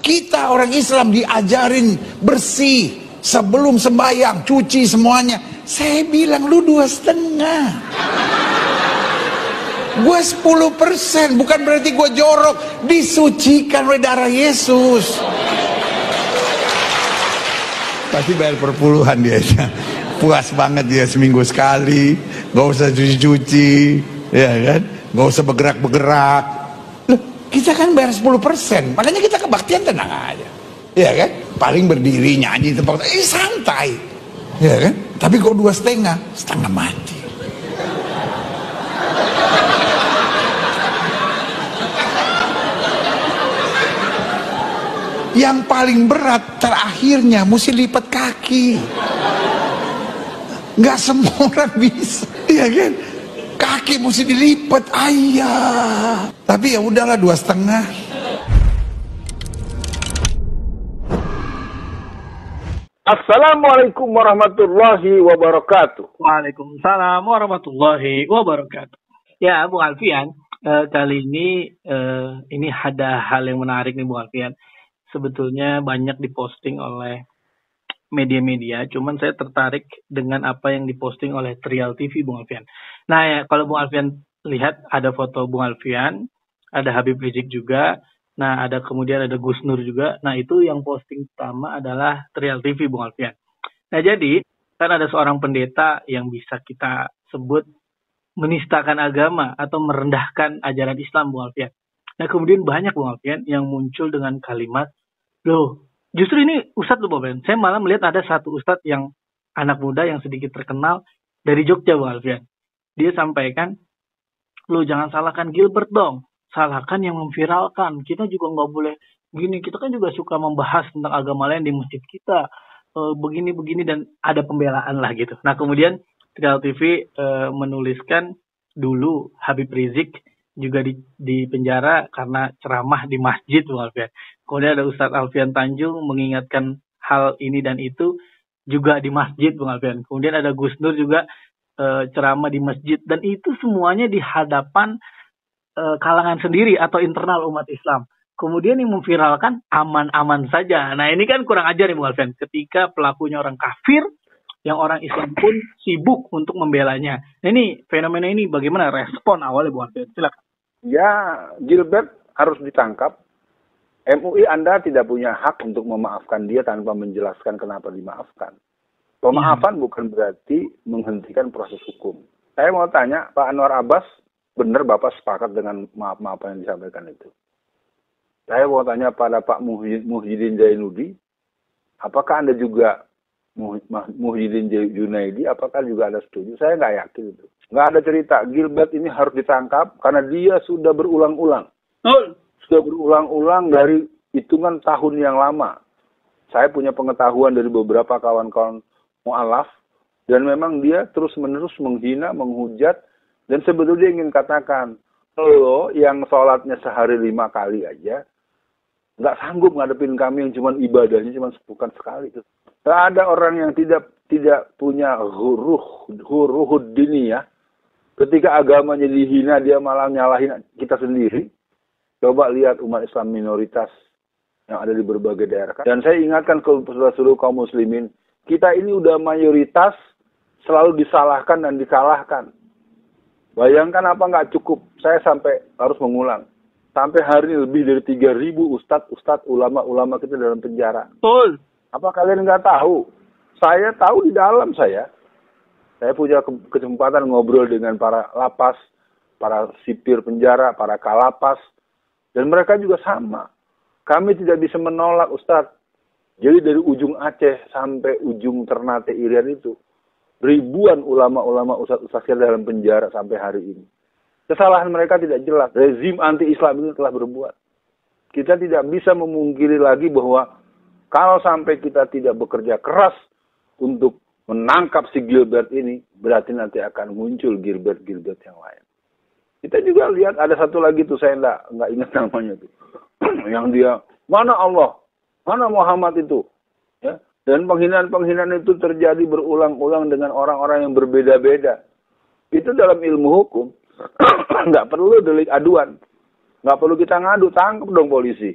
Kita orang Islam diajarin bersih sebelum sembahyang, cuci semuanya. Saya bilang lu 2,5. Gue 10%, bukan berarti gue jorok. Disucikan oleh darah Yesus. Pasti bayar perpuluhan dia. Puas banget dia seminggu sekali. Gak usah cuci-cuci, ya kan? Gak usah bergerak-bergerak. Loh, kita kan bayar 10%. Makanya kita kebaktian tenang aja. Ya kan? Paling berdiri nyanyi tempat santai. Ya kan? Tapi kok 2,5, setengah mati. Yang paling berat terakhirnya mesti lipat kaki. Nggak semua orang bisa, ya kan? Kaki mesti dilipat, ayah. Tapi ya udahlah 2,5. Assalamualaikum warahmatullahi wabarakatuh. Waalaikumsalam warahmatullahi wabarakatuh. Ya, Bung Alfian, kali ini ada hal yang menarik nih, Bung Alfian. Sebetulnya banyak diposting oleh media-media, cuman saya tertarik dengan apa yang diposting oleh Trial TV, Bung Alfian. Nah, ya, kalau Bung Alfian lihat ada foto Bung Alfian, ada Habib Rizik juga, nah kemudian ada Gus Nur juga. Nah, itu yang posting pertama adalah Trial TV, Bung Alfian. Nah, jadi kan ada seorang pendeta yang bisa kita sebut menistakan agama atau merendahkan ajaran Islam, Bung Alfian. Nah, kemudian banyak, Bung Alfian, yang muncul dengan kalimat, loh, justru ini Ustadz loh, Bung Alfian. Saya malah melihat ada satu Ustadz yang anak muda yang sedikit terkenal dari Jogja, Bung Alfian. Dia sampaikan, loh, jangan salahkan Gilbert dong. Salahkan yang memviralkan. Kita juga nggak boleh gini. Kita kan juga suka membahas tentang agama lain di masjid kita. Begini-begini, dan ada pembelaan lah gitu. Nah, kemudian Trial TV menuliskan dulu Habib Rizik juga di penjara karena ceramah di masjid, Bung Alfian. Kemudian ada Ustadz Alfian Tanjung mengingatkan hal ini dan itu juga di masjid, Bung Alfian. Kemudian ada Gus Nur juga ceramah di masjid, dan itu semuanya di hadapan kalangan sendiri atau internal umat Islam. Kemudian yang memviralkan aman-aman saja. Nah, ini kan kurang ajar nih, Bung Alfian. Ketika pelakunya orang kafir, yang orang Islam pun sibuk untuk membelanya. Nah, ini fenomena ini bagaimana respon awalnya, Bung Alfian? Silakan. Ya, Gilbert harus ditangkap. MUI Anda tidak punya hak untuk memaafkan dia tanpa menjelaskan kenapa dimaafkan. Pemaafan bukan berarti menghentikan proses hukum. Saya mau tanya, Pak Anwar Abbas, benar Bapak sepakat dengan maaf-maafan yang disampaikan itu? Saya mau tanya pada Pak Muhyiddin Zainuddin, apakah Anda juga Muhyiddin Junaidi, apakah juga Anda setuju? Saya nggak yakin itu. Nggak ada cerita Gilbert ini harus ditangkap karena dia sudah berulang-ulang. Sudah berulang-ulang dari hitungan tahun yang lama. Saya punya pengetahuan dari beberapa kawan-kawan mu'alaf, dan memang dia terus-menerus menghina, menghujat, dan sebetulnya ingin katakan, lo yang sholatnya sehari 5 kali aja, nggak sanggup ngadepin kami yang cuma ibadahnya cuma bukan sekali. Nggak ada orang yang tidak punya huruhuddin ya. Ketika agamanya dihina, dia malah nyalahin kita sendiri. Coba lihat umat Islam minoritas yang ada di berbagai daerah. Dan saya ingatkan ke seluruh kaum muslimin, kita ini udah mayoritas selalu disalahkan dan dikalahkan. Bayangkan apa nggak cukup, saya sampai harus mengulang. Sampai hari ini lebih dari 3.000 ustadz, ulama-ulama kita dalam penjara. Betul. Apa kalian nggak tahu? Saya tahu di dalam saya. Saya punya kesempatan ngobrol dengan para lapas, para sipir penjara, para kalapas. Dan mereka juga sama. Kami tidak bisa menolak, Ustadz. Jadi dari ujung Aceh sampai ujung Ternate Irian itu, ribuan ulama-ulama ustadz dalam penjara sampai hari ini. Kesalahan mereka tidak jelas. Rezim anti-Islam ini telah berbuat. Kita tidak bisa memungkiri lagi bahwa kalau sampai kita tidak bekerja keras untuk menangkap si Gilbert ini, berarti nanti akan muncul Gilbert yang lain. Kita juga lihat ada satu lagi tuh, saya nggak ingat namanya tuh. Yang dia, mana Allah? Mana Muhammad itu? Ya. Dan penghinaan-penghinaan itu terjadi berulang-ulang dengan orang-orang yang berbeda-beda. Itu dalam ilmu hukum. Nggak perlu delik aduan. Nggak perlu kita ngadu, tangkap dong polisi.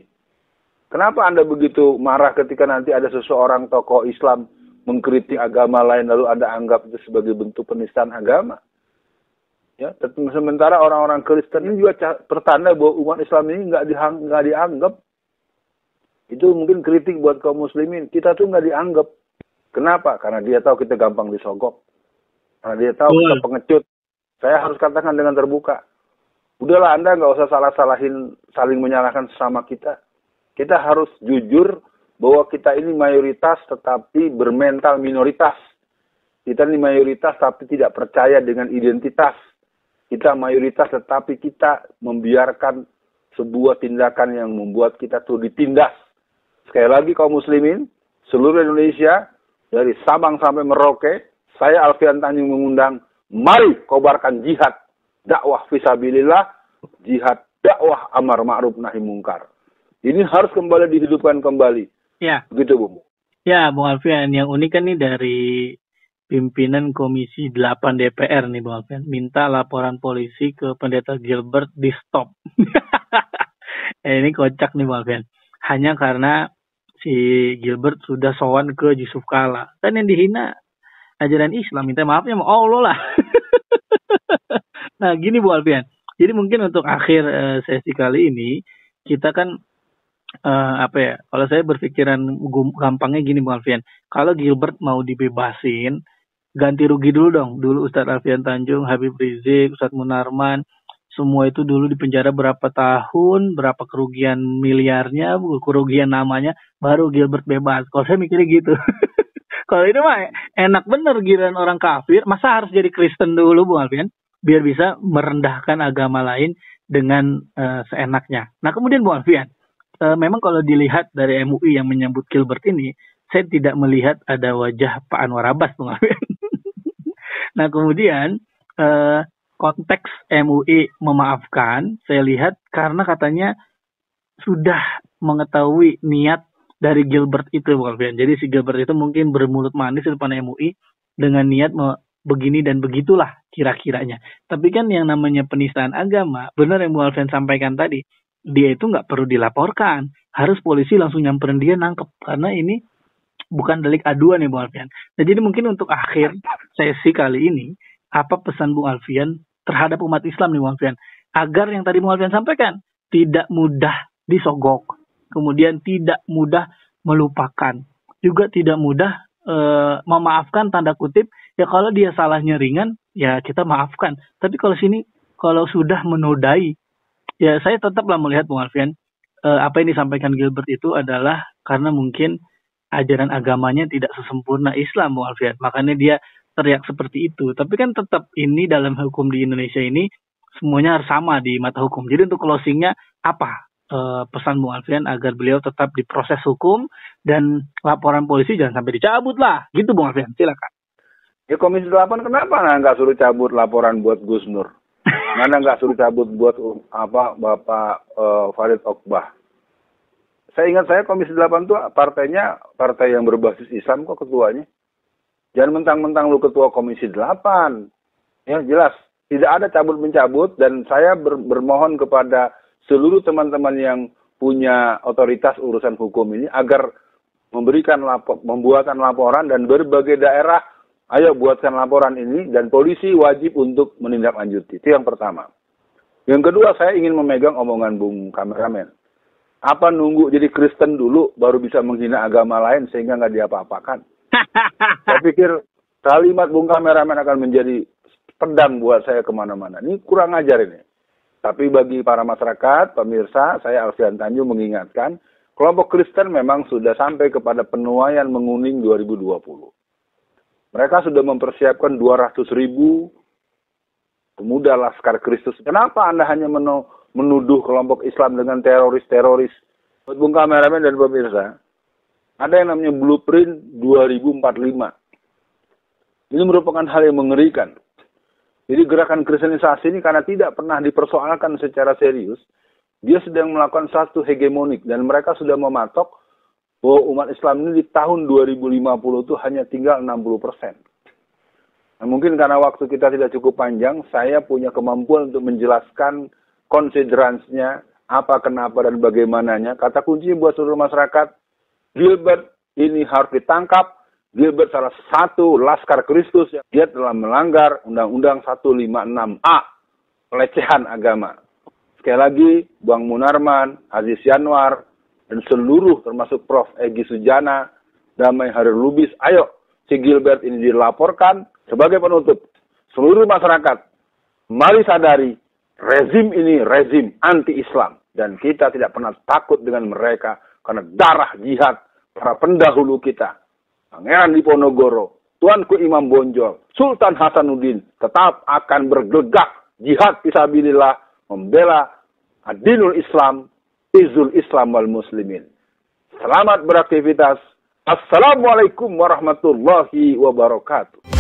Kenapa Anda begitu marah ketika nanti ada seseorang tokoh Islam mengkritik agama lain lalu Anda anggap itu sebagai bentuk penistaan agama? Ya, sementara orang-orang Kristen ini juga pertanda bahwa umat Islam ini nggak dianggap. Itu mungkin kritik buat kaum muslimin. Kita tuh nggak dianggap. Kenapa? Karena dia tahu kita gampang disogok. Karena dia tahu kita pengecut. Saya harus katakan dengan terbuka. Udahlah, Anda nggak usah saling menyalahkan sesama kita. Kita harus jujur bahwa kita ini mayoritas tetapi bermental minoritas. Kita ini mayoritas tapi tidak percaya dengan identitas. Kita mayoritas tetapi kita membiarkan sebuah tindakan yang membuat kita tuh ditindas. Sekali lagi kaum muslimin, seluruh Indonesia, dari Sabang sampai Merauke, saya Alfian Tanjung mengundang, mari kobarkan jihad, dakwah fisabilillah, jihad dakwah amar ma'ruf nahi mungkar. Ini harus kembali dihidupkan kembali. Ya. Begitu, Bu. Ya, Bung Alfian, yang unik kan nih dari pimpinan Komisi 8 DPR nih, Bung Alfian. Minta laporan polisi ke Pendeta Gilbert di stop. Ini kocak nih, Bung Alfian. Hanya karena si Gilbert sudah sowan ke Yusuf Kala. Kan yang dihina ajaran Islam, minta maafnya sama Allah lah. Nah, gini Bu Alfian. Jadi mungkin untuk akhir sesi kali ini, kita kan kalau saya berpikiran gampangnya gini Bu Alfian. Kalau Gilbert mau dibebasin, ganti rugi dulu dong. Dulu Ustadz Alfian Tanjung, Habib Rizik, Ustadz Munarman, semua itu dulu di penjara berapa tahun, berapa kerugian miliarnya, kerugian namanya, baru Gilbert bebas. Kalau saya mikirnya gitu. Kalau itu mah enak bener giliran orang kafir, masa harus jadi Kristen dulu Bu Alfian? Biar bisa merendahkan agama lain dengan seenaknya. Nah kemudian Bu Alfian, memang kalau dilihat dari MUI yang menyambut Gilbert ini, saya tidak melihat ada wajah Pak Anwar Abbas Bu Alfian. Nah kemudian konteks MUI memaafkan, saya lihat karena katanya sudah mengetahui niat dari Gilbert itu, Bu Alfian. Jadi si Gilbert itu mungkin bermulut manis di depan MUI dengan niat begini dan begitulah kira-kiranya. Tapi kan yang namanya penistaan agama, benar yang Bu Alfian sampaikan tadi, dia itu nggak perlu dilaporkan. Harus polisi langsung nyamperin dia, nangkep. Karena ini bukan delik aduan ya Bu Alfian. Nah, jadi mungkin untuk akhir sesi kali ini, apa pesan Bu Alfian terhadap umat Islam nih Bu Alfian? Agar yang tadi Bu Alfian sampaikan, tidak mudah disogok. Kemudian tidak mudah melupakan. Juga tidak mudah memaafkan tanda kutip. Ya kalau dia salahnya ringan, ya kita maafkan. Tapi kalau sudah menodai, ya saya tetaplah melihat Bung Alfian, apa yang disampaikan Gilbert itu adalah karena mungkin ajaran agamanya tidak sesempurna Islam Bung Alfian. Makanya dia teriak seperti itu. Tapi kan tetap ini dalam hukum di Indonesia ini semuanya harus sama di mata hukum. Jadi untuk closingnya apa pesan Bung Alfian agar beliau tetap diproses hukum dan laporan polisi jangan sampai dicabut lah. Gitu Bung Alfian, silakan. Ya Komisi 8 kenapa nggak suruh cabut laporan buat Gus Nur? Mana nggak suruh cabut buat Bapak Farid Okbah? Saya ingat Komisi 8 itu partainya partai yang berbasis Islam kok ketuanya. Jangan mentang-mentang lu ketua Komisi 8. Ya jelas, tidak ada cabut-mencabut dan saya bermohon kepada seluruh teman-teman yang punya otoritas urusan hukum ini agar membuatkan laporan dan berbagai daerah, ayo buatkan laporan ini dan polisi wajib untuk menindaklanjuti. Itu yang pertama. Yang kedua, saya ingin memegang omongan Bung Kameramen. Apa nunggu jadi Kristen dulu baru bisa menghina agama lain sehingga nggak diapa-apakan? Saya pikir kalimat Bung Kameramen akan menjadi pedang buat saya kemana-mana. Ini kurang ajar ini. Tapi bagi para masyarakat, pemirsa, saya Alfian Tanjung mengingatkan, kelompok Kristen memang sudah sampai kepada penuaian menguning 2020. Mereka sudah mempersiapkan 200.000 pemuda Laskar Kristus. Kenapa Anda hanya menuduh kelompok Islam dengan teroris-teroris? Buat Bung Kameramen dan pemirsa, ada yang namanya Blueprint 2045. Ini merupakan hal yang mengerikan. Jadi gerakan kristenisasi ini karena tidak pernah dipersoalkan secara serius, dia sedang melakukan satu hegemonik dan mereka sudah mematok bahwa umat Islam ini di tahun 2050 itu hanya tinggal 60%. Nah, mungkin karena waktu kita tidak cukup panjang, saya punya kemampuan untuk menjelaskan konsideransinya apa, kenapa, dan bagaimananya. Kata kuncinya buat seluruh masyarakat, Gilbert ini harus ditangkap. Gilbert salah satu laskar Kristus yang dia telah melanggar Undang-Undang 156A, pelecehan agama. Sekali lagi, Bang Munarman, Aziz Yanwar, dan seluruh termasuk Prof. Egy Sujana, Damai Hari Lubis, ayo si Gilbert ini dilaporkan sebagai penutup. Seluruh masyarakat, mari sadari, rezim ini rezim anti-Islam. Dan kita tidak pernah takut dengan mereka karena darah jihad para pendahulu kita. Pangeran Diponegoro, Tuanku Imam Bonjol, Sultan Hasanuddin tetap akan bergegas jihad fisabilillah membela adinul Islam, izul Islam wal muslimin. Selamat beraktivitas. Assalamualaikum warahmatullahi wabarakatuh.